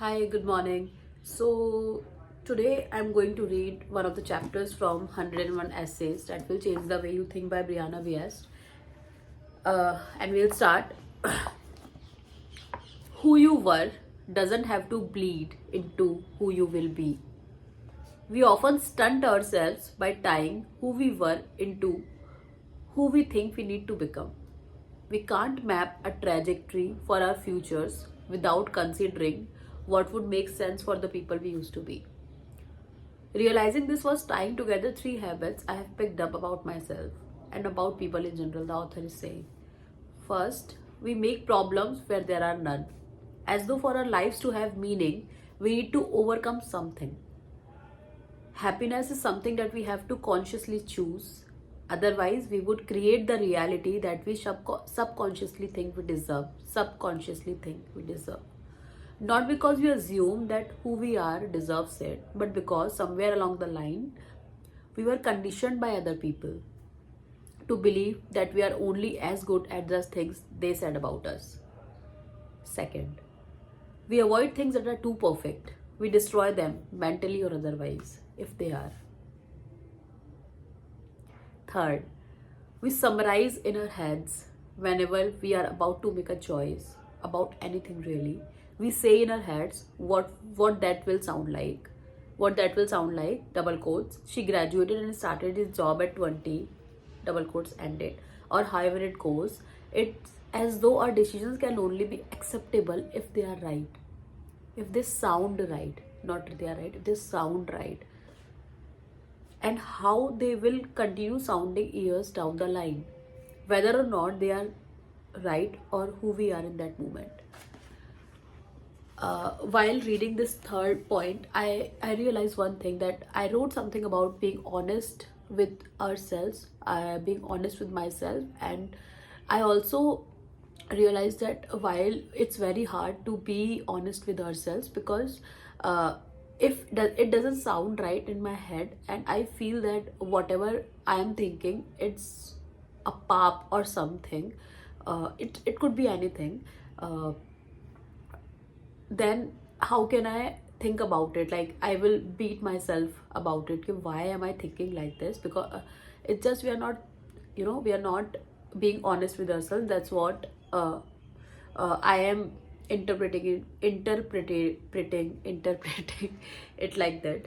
Hi, good morning. So, today I'm going to read one of the chapters from 101 Essays That Will Change the Way You Think by Brianna Wiest. And we'll start. Who you were doesn't have to bleed into who you will be. We often stunt ourselves by tying who we were into who we think we need to become. We can't map a trajectory for our futures without considering what would make sense for the people we used to be. Realizing this was tying together three habits I have picked up about myself and about people in general, the author is saying. First, we make problems where there are none. As though for our lives to have meaning, we need to overcome something. Happiness is something that we have to consciously choose. Otherwise, we would create the reality that we subconsciously think we deserve. Not because we assume that who we are deserves it, but because somewhere along the line, we were conditioned by other people to believe that we are only as good at the things they said about us. Second, we avoid things that are too perfect. We destroy them mentally or otherwise if they are. Third, we summarize in our heads whenever we are about to make a choice about anything really. We say in our heads what that will sound like. What that will sound like, double quotes. She graduated and started his job at 20, double quotes ended. Or however it goes, it's as though our decisions can only be acceptable if they are right. If they sound right, not if they are right, if they sound right. And how they will continue sounding years down the line, whether or not they are right or who we are in that moment. While reading this third point, I realized one thing, that I wrote something about being honest with ourselves, being honest with myself, and I also realized that while it's very hard to be honest with ourselves because if it doesn't sound right in my head and I feel that whatever I am thinking, it's a pap or something, it could be anything, then how can I think about it? Like, I will beat myself about it. Why am I thinking like this? Because it's just we are not, we are not being honest with ourselves. That's what I am interpreting it like that.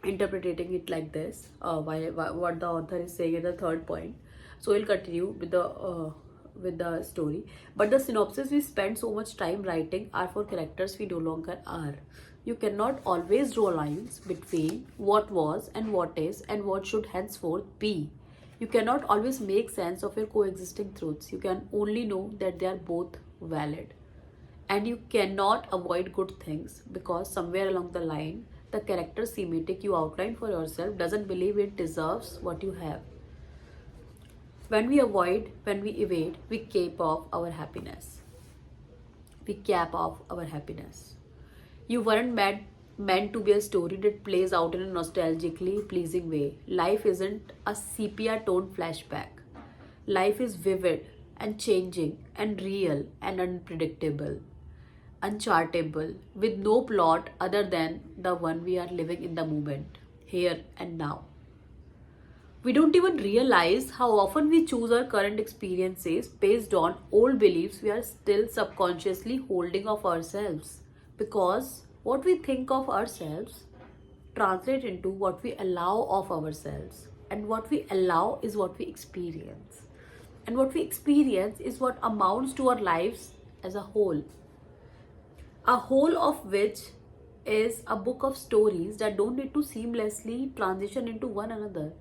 Interpreting it like this. What the author is saying in the third point. So we'll continue with the story. But the synopsis we spend so much time writing are for characters we no longer are. You cannot always draw lines between what was and what is and what should henceforth be. You cannot always make sense of your coexisting truths. You can only know that they are both valid. And you cannot avoid good things because somewhere along the line, the character schematic you outline for yourself doesn't believe it deserves what you have. When we evade, we cap off our happiness. You weren't meant to be a story that plays out in a nostalgically pleasing way. Life isn't a sepia toned flashback. Life is vivid and changing and real and unpredictable, unchartable, with no plot other than the one we are living in the moment, here and now. We don't even realize how often we choose our current experiences based on old beliefs we are still subconsciously holding of ourselves. Because what we think of ourselves translate into what we allow of ourselves. And what we allow is what we experience. And what we experience is what amounts to our lives as a whole. A whole of which is a book of stories that don't need to seamlessly transition into one another,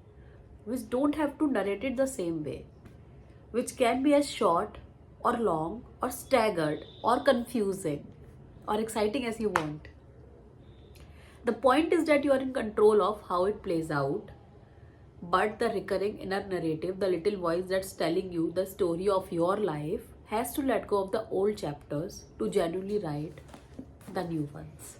which don't have to narrate it the same way, which can be as short or long or staggered or confusing or exciting as you want. The point is that you are in control of how it plays out, but the recurring inner narrative, the little voice that's telling you the story of your life, has to let go of the old chapters to genuinely write the new ones.